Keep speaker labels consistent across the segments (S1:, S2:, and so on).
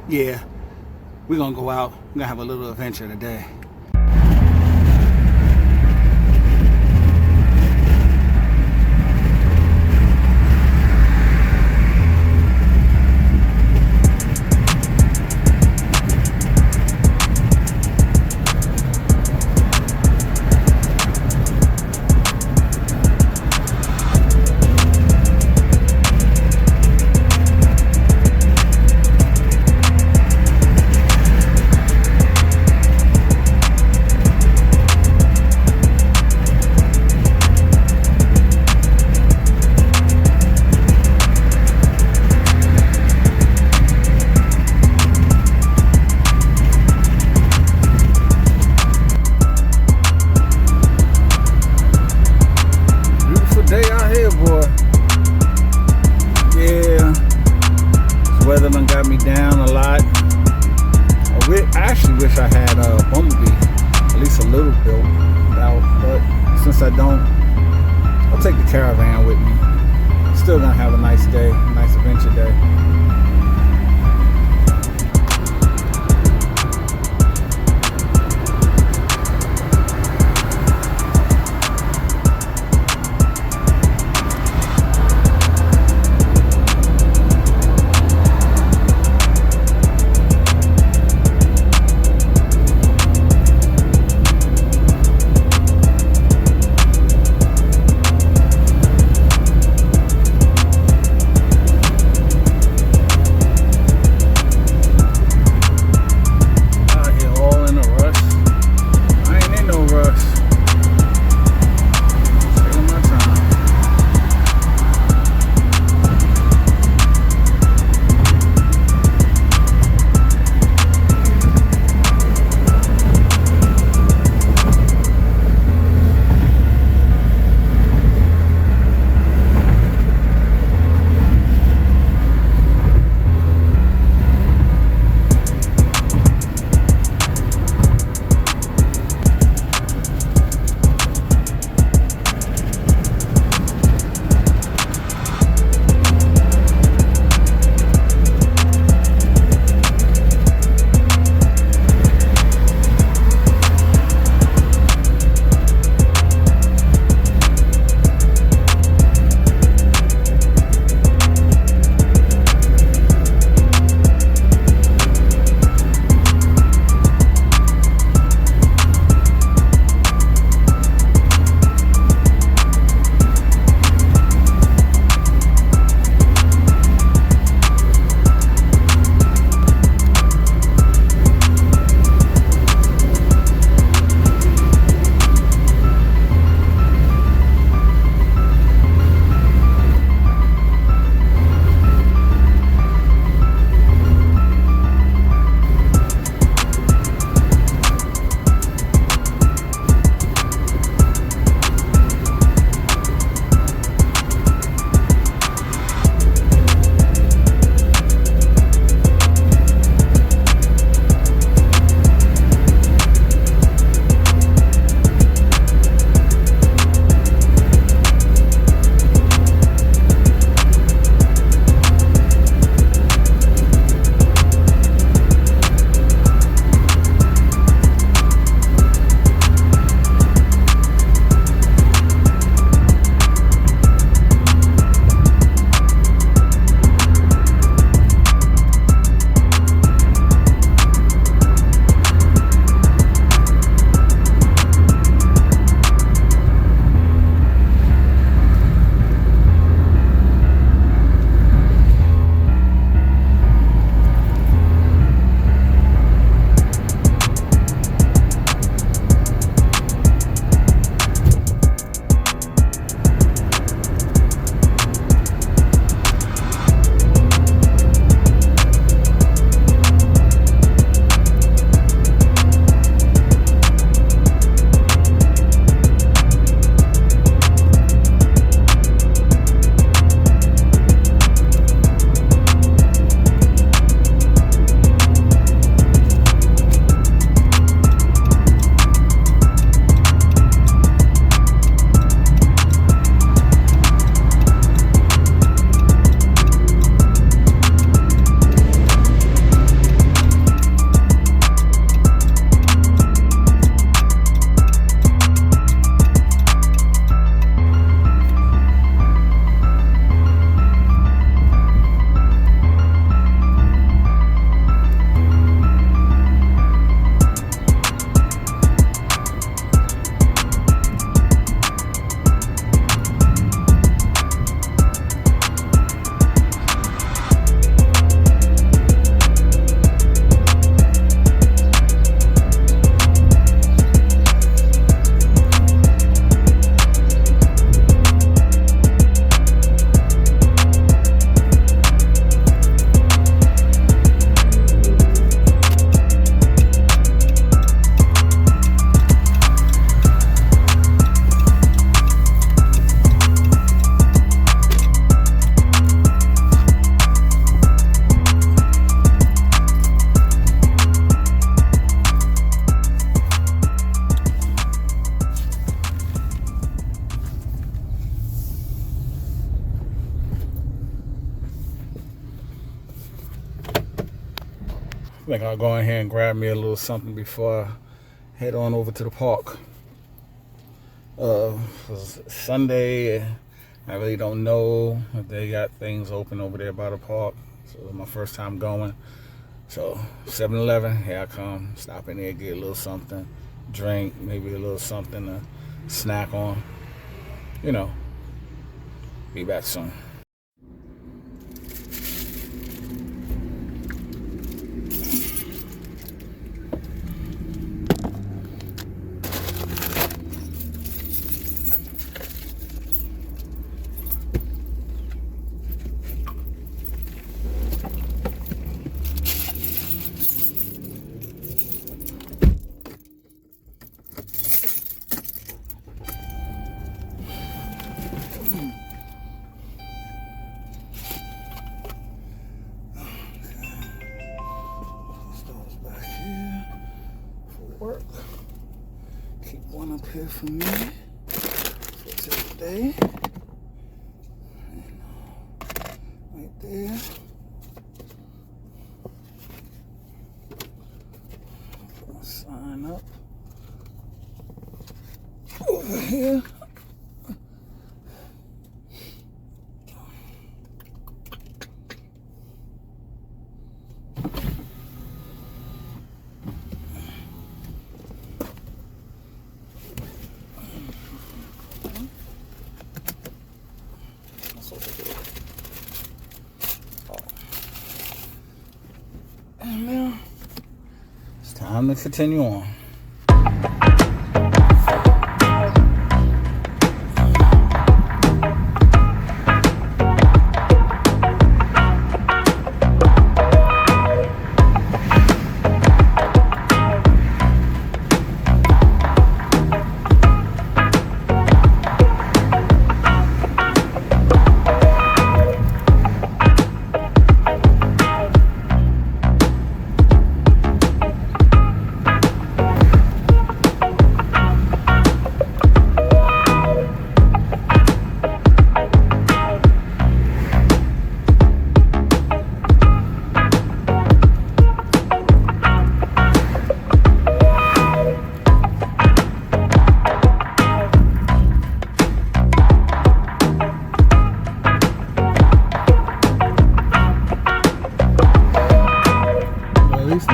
S1: yeah, we're gonna go out. We're gonna have a little adventure today. Weather done got me down a lot. I actually wish I had a Bumblebee, at least a little built out, but since I don't, I'll take the Caravan with me. Still gonna have a nice day, a nice adventure day. think I'll go in here and grab me a little something before I head on over to the park. Sunday, I really don't know if they got things open over there by the park. So it's my first time going. So 7-Eleven, here I come. Stop in there, get a little something, drink, maybe a little something to snack on. You know, be back soon. Work. Keep one up here for me for today. Right there. Put my sign up over here. And now it's time to continue on.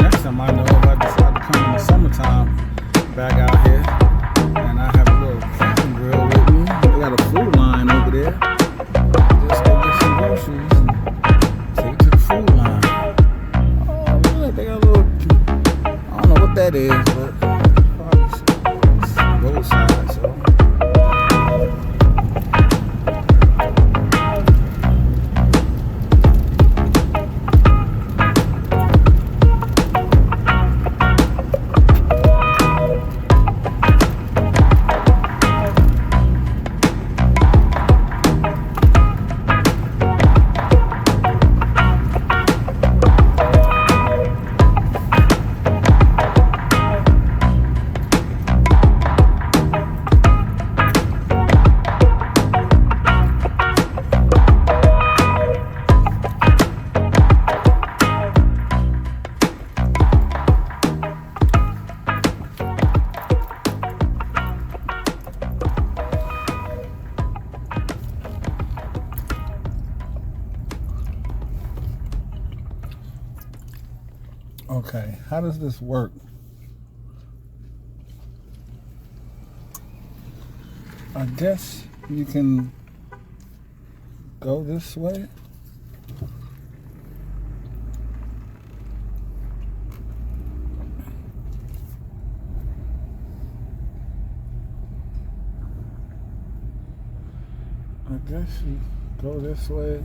S1: Next time I know if I decide to come in the summertime back out here and I have a little camping grill with me. They got a food line over there. Just go get some groceries and take it to the food line. Oh look, they got a little, I don't know what that is, but probably roadside, so. Okay, how does this work? I guess you can go this way. I guess you go this way.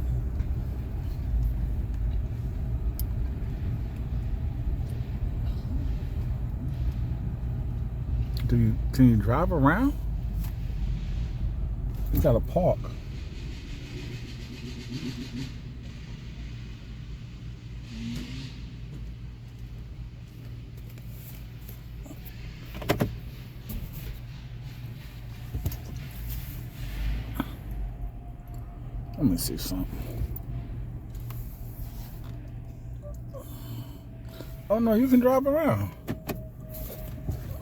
S1: Can you drive around? You gotta park. Let me see something. Oh no, you can drive around.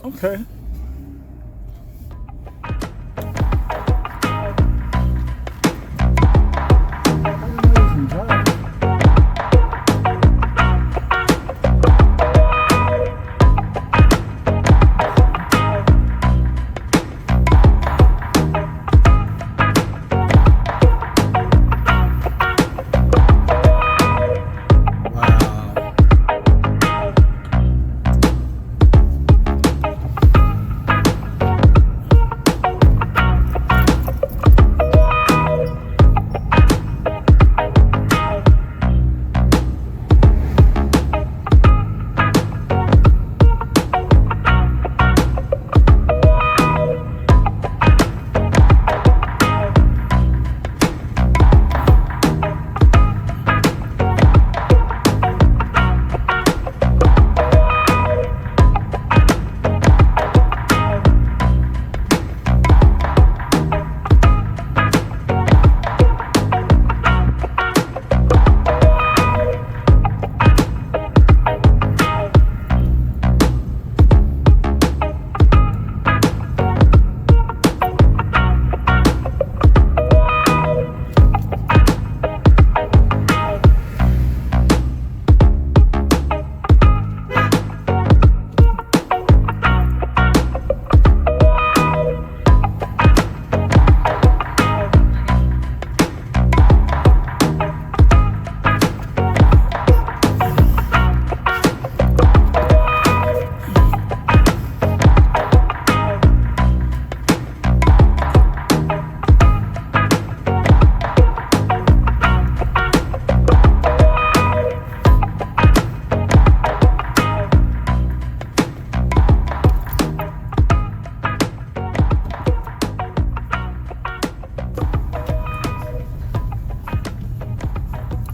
S1: Okay.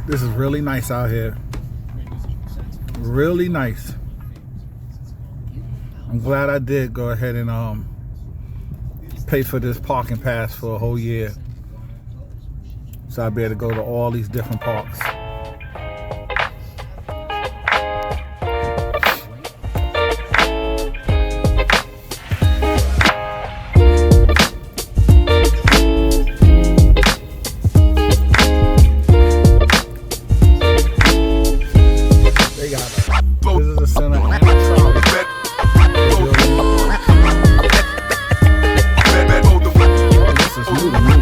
S1: This is really nice out here. Really nice. I'm glad I did go ahead and pay for this parking pass for a whole year, so I'll be able to go to all these different parks. Visitor center and a trolley. This is new to me.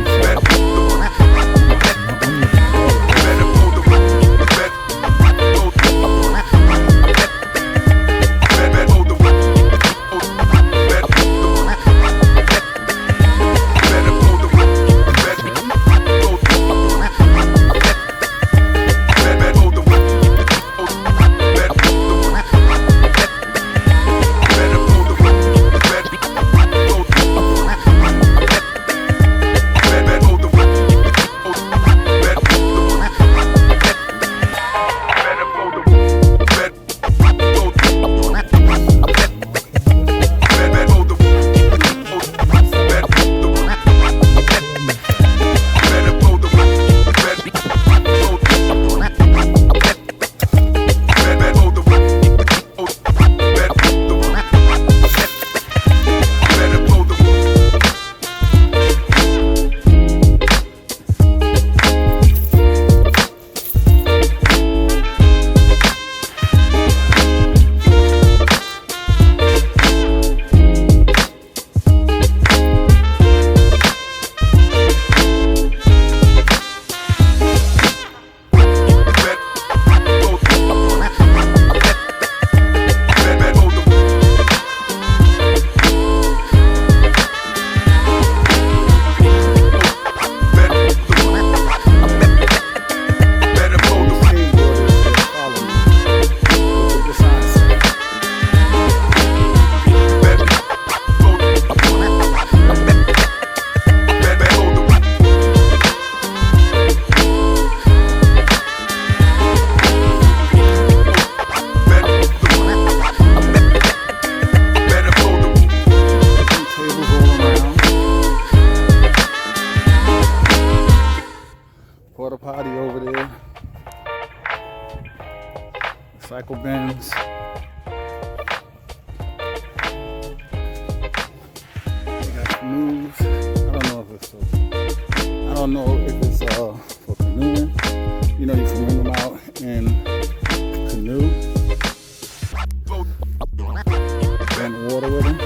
S1: Porta potty over there. Cycle bins. canoes. I don't know if it's for canoeing. You know, you can bring them out in canoe and water with them.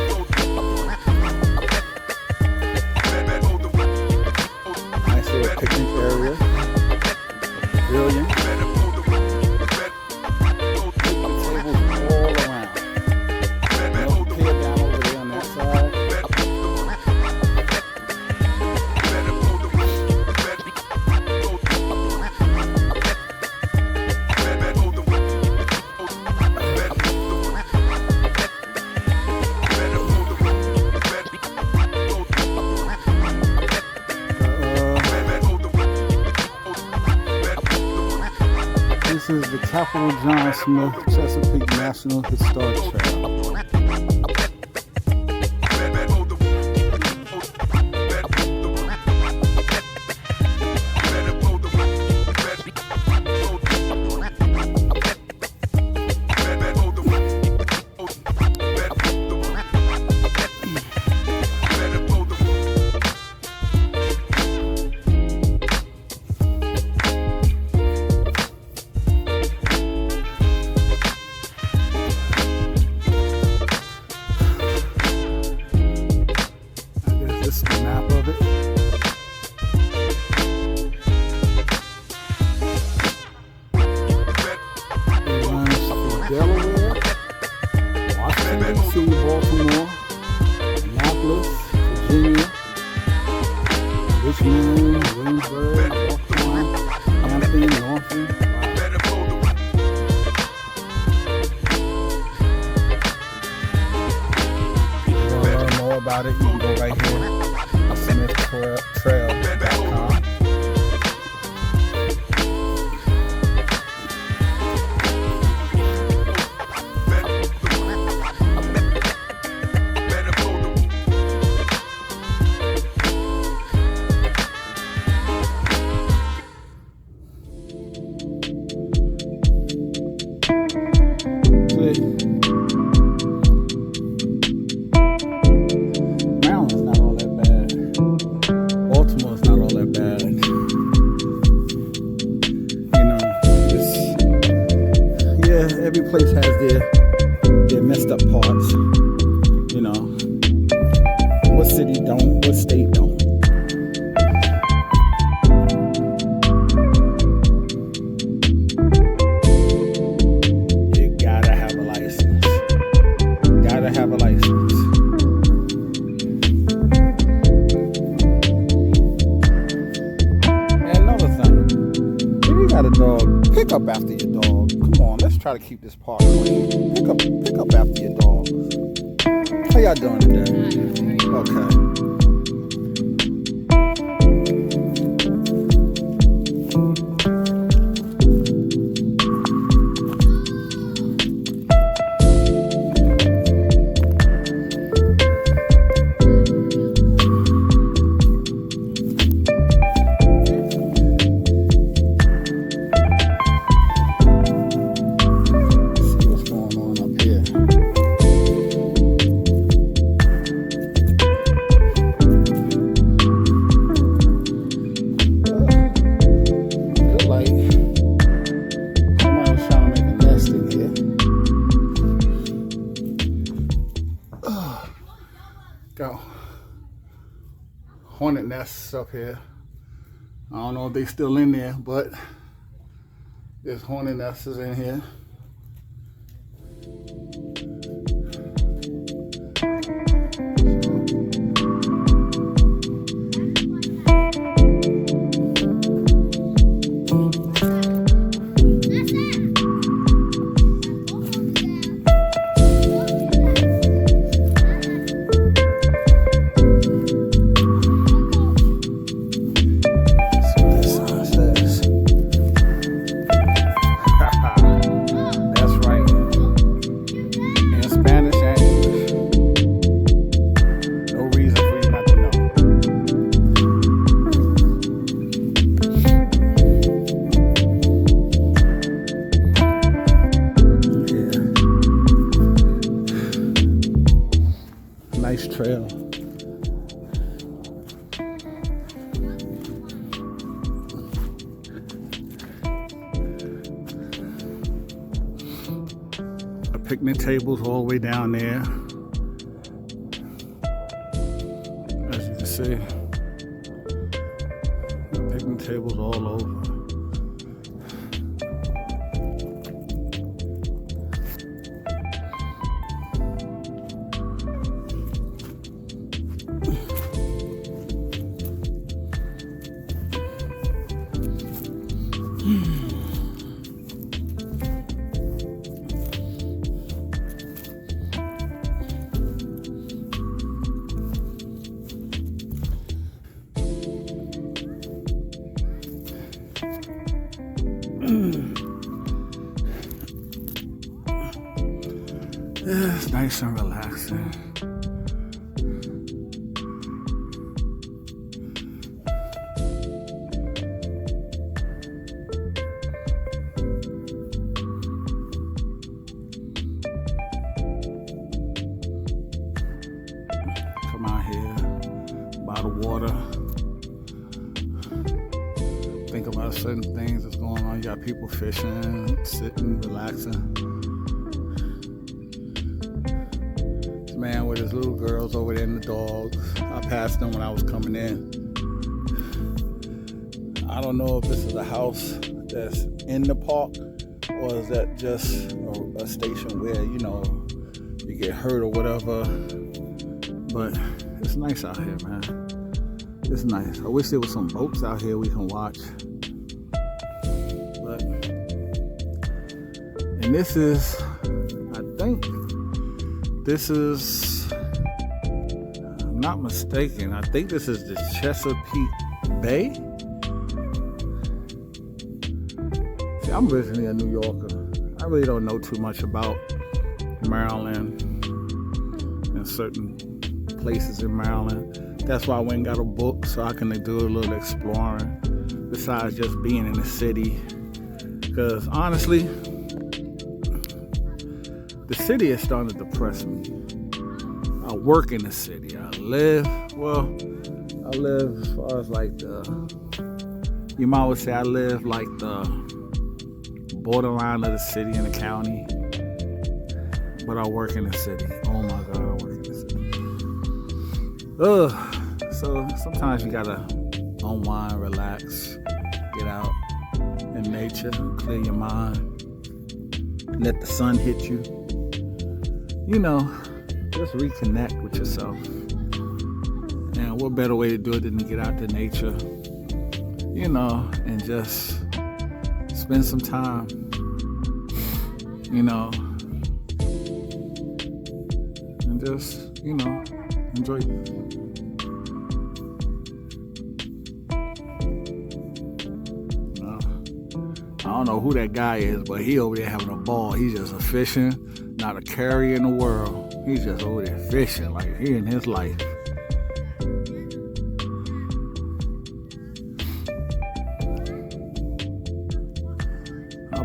S1: Nice little picnic area. Pavilion. This is the Capital John Smith Chesapeake National Historic Trail. This is the map of it. It runs through Delaware, Washington, D.C., Baltimore, Annapolis, Virginia, Richmond, Williamsburg, Baltimore, Hampton, Norfolk. About it, you can go right here on smithtrail.com. Every place has their messed up parts, you know. What city don't, what state don't. You gotta have a license. Gotta have a license. And another thing, if you got a dog, pick up after your dog. Come on, let's try to keep this park clean. Pick up after your dogs. How y'all doing today? Okay. Got hornet nests up here. I don't know if they still in there, but there's hornet nests in here. Nice trail. picnic tables all the way down there. As you can see, picnic tables all over. Yeah, it's nice and relaxing. Come out here by the water. Think about certain things that's going on. You got people fishing, sitting, relaxing. This man with his little girls over there and the dogs. I passed them when I was coming in. I don't know if this is a house that's in the park or is that just a station where, you know, you get hurt or whatever. But it's nice out here, man. It's nice. I wish there was some boats out here we can watch. But, and this is, I think, this is, I'm not mistaken, I think this is the Chesapeake Bay. See, I'm originally a New Yorker. I really don't know too much about Maryland and certain places in Maryland. That's why I went and got a book so I can do a little exploring besides just being in the city. Because honestly, the city is starting to depress me. I work in the city. I live as far as like you might would say I live like the borderline of the city and the county. But I work in the city. Oh my God, I work in the city. So sometimes you gotta unwind, relax, get out in nature, clear your mind, let the sun hit you. You know, just reconnect with yourself. And what better way to do it than to get out to nature, you know, and just spend some time, you know, and just, you know, enjoy it. I don't know who that guy is, but he over there having a ball. He's just a fishing, not a carrier in the world. He's just over there fishing like he in his life.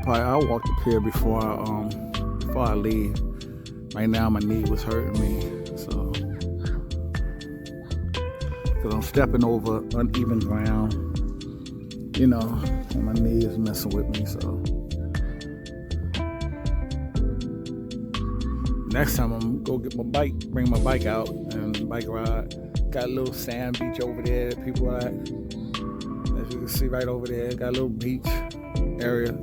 S1: I'll walk the pier before I leave. Right now my knee was hurting me, so because I'm stepping over uneven ground, you know, and my knee is messing with me. So next time I'm gonna go get my bike, bring my bike out and bike ride. Got a little sand beach over there that people at. As you can see right over there, got a little beach area.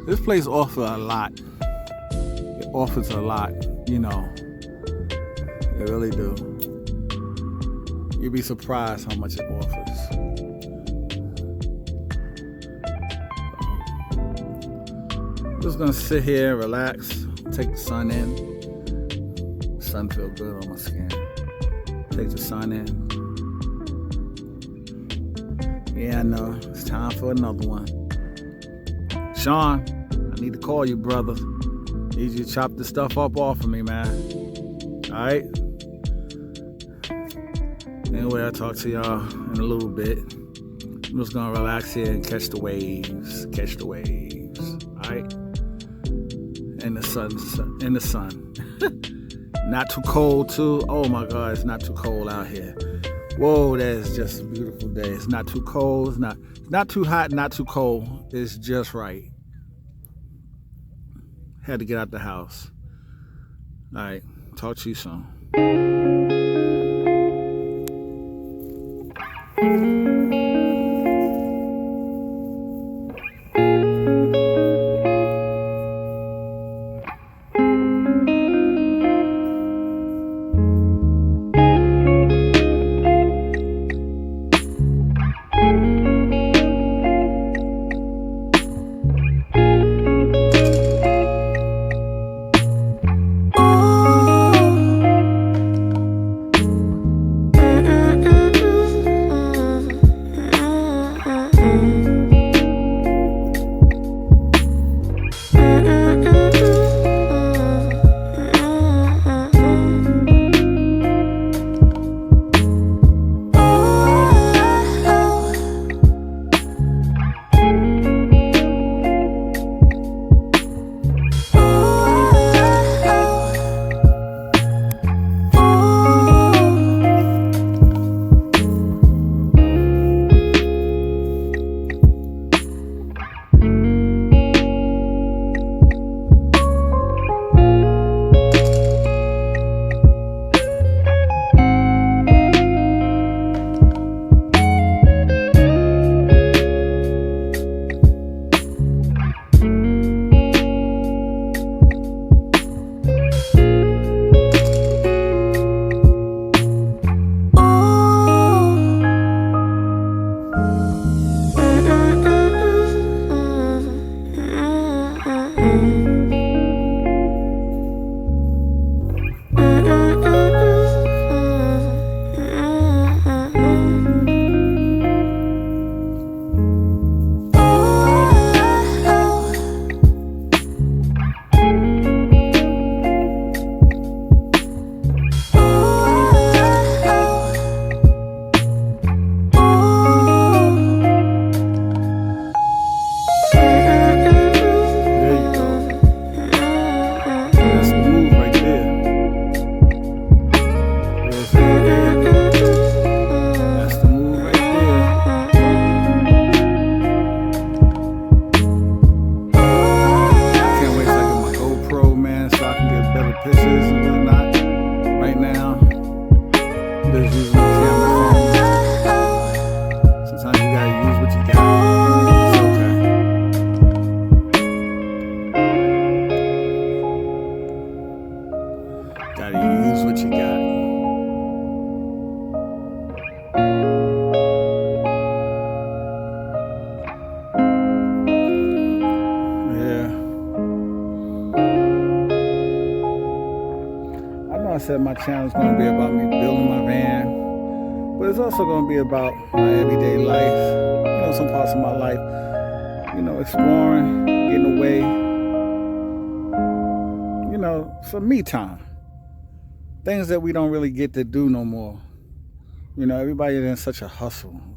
S1: This place offers a lot. It offers a lot, you know. It really do. You'd be surprised how much it offers. Just gonna sit here, relax, take the sun in. The sun feels good on my skin. Take the sun in. Yeah, I know. It's time for another one. Sean, I need to call you, brother. Need you to chop this stuff up off of me, man. Alright? Anyway, I'll talk to y'all in a little bit. I'm just gonna relax here and catch the waves. Catch the waves. Alright? In the sun. Not too cold, too. Oh my God, it's not too cold out here. Whoa, that is just a beautiful day. It's not too cold. It's not too hot, not too cold. It's just right. Had to get out the house. All right. Talk to you soon. I said my channel is going to be about me building my van, but it's also going to be about my everyday life, some parts of my life, exploring, getting away, some me time, things that we don't really get to do no more. Everybody's in such a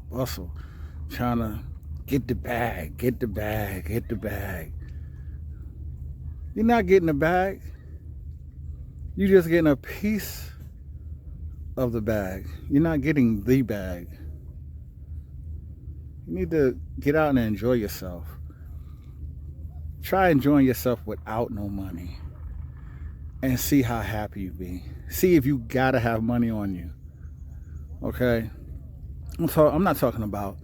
S1: bustle, trying to get the bag. You're not getting the bag. You're just getting a piece of the bag. You're not getting the bag. You need to get out and enjoy yourself. Try enjoying yourself without no money and see how happy you be. See if you gotta have money on you. Okay? I'm not talking about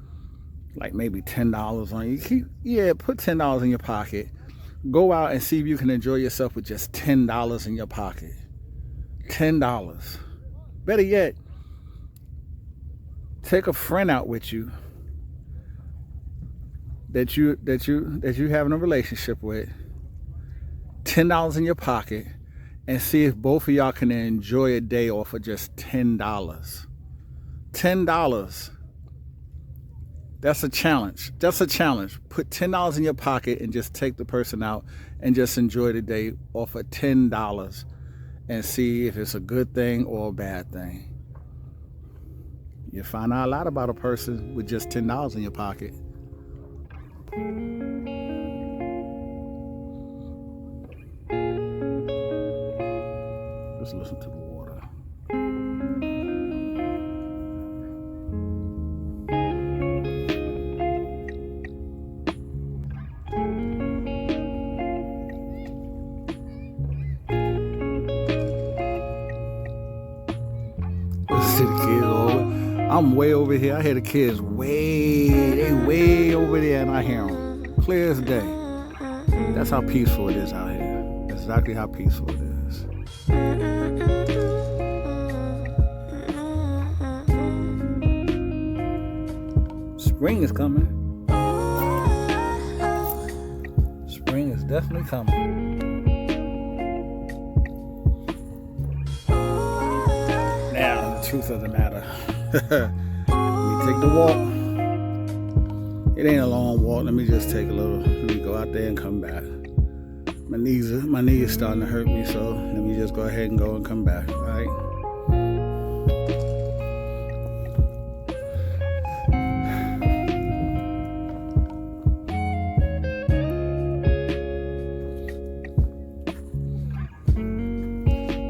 S1: like maybe $10 on you. Put $10 in your pocket. Go out and see if you can enjoy yourself with just $10 in your pocket. $10. Better yet, take a friend out with you that you having a relationship with. $10 in your pocket, and see if both of y'all can enjoy a day off of just $10. $10. That's a challenge. Put $10 in your pocket and just take the person out and just enjoy the day off of $10 and see if it's a good thing or a bad thing. You find out a lot about a person with just $10 in your pocket. Just listen to the water. I'm way over here. I hear the kids way over there, and I hear them clear as day. That's how peaceful it is out here. That's exactly how peaceful it is. Spring is coming. Spring is definitely coming. Now, the truth of the matter. Let me take the walk. It ain't a long walk. Let me just take a little. Let me go out there and come back. My knee is starting to hurt me, so let me just go ahead and go and come back. All right.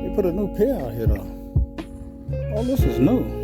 S1: They put a new pier out here though. Oh, this is new.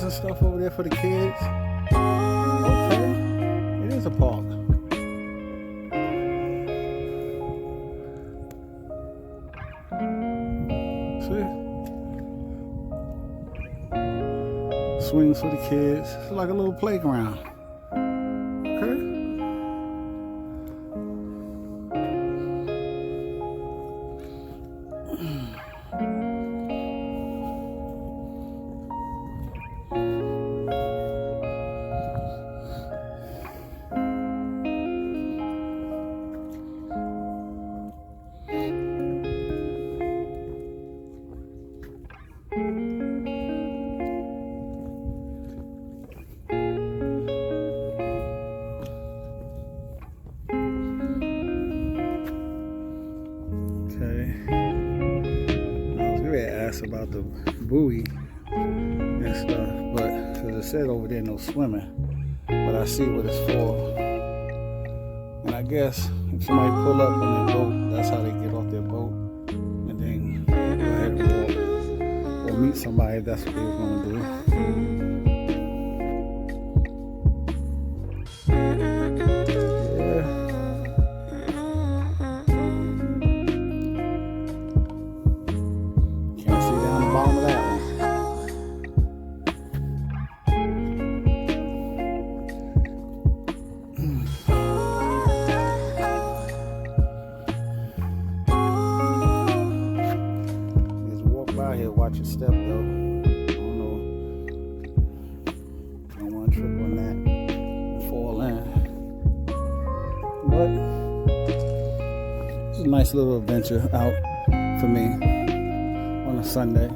S1: And stuff over there for the kids. Okay, it is a park. See? Swings for the kids. It's like a little playground. Okay. About the buoy and stuff, but because it said over there no swimming, but I see what it's for. And I guess if somebody pull up on their boat, that's how they get off their boat and then go ahead and walk or meet somebody if that's what they were going to do. Watch your step though. I don't know. Don't want to trip on that and fall in. But it's a nice little adventure out for me on a Sunday.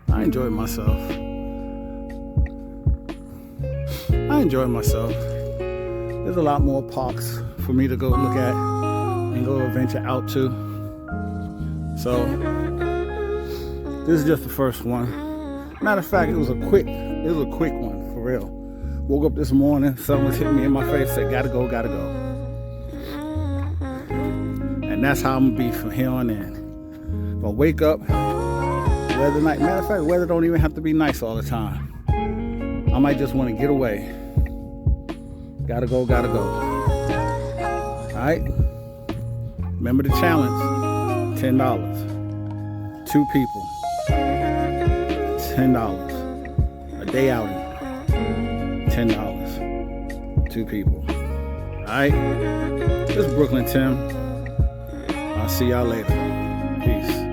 S1: I enjoyed myself. There's a lot more parks for me to go look at and go venture out to. So this is just the first one. Matter of fact, it was a quick one for real. Woke up this morning, something was hitting me in my face, said gotta go. And that's how I'm gonna be from here on in. Gonna wake up, weather night. Matter of fact, weather don't even have to be nice all the time. I might just want to get away. Gotta go. Alright? Remember the challenge, $10. 2 people, $10. A day outing, $10. 2 people. All right? This is Brukln Tim. I'll see y'all later. Peace.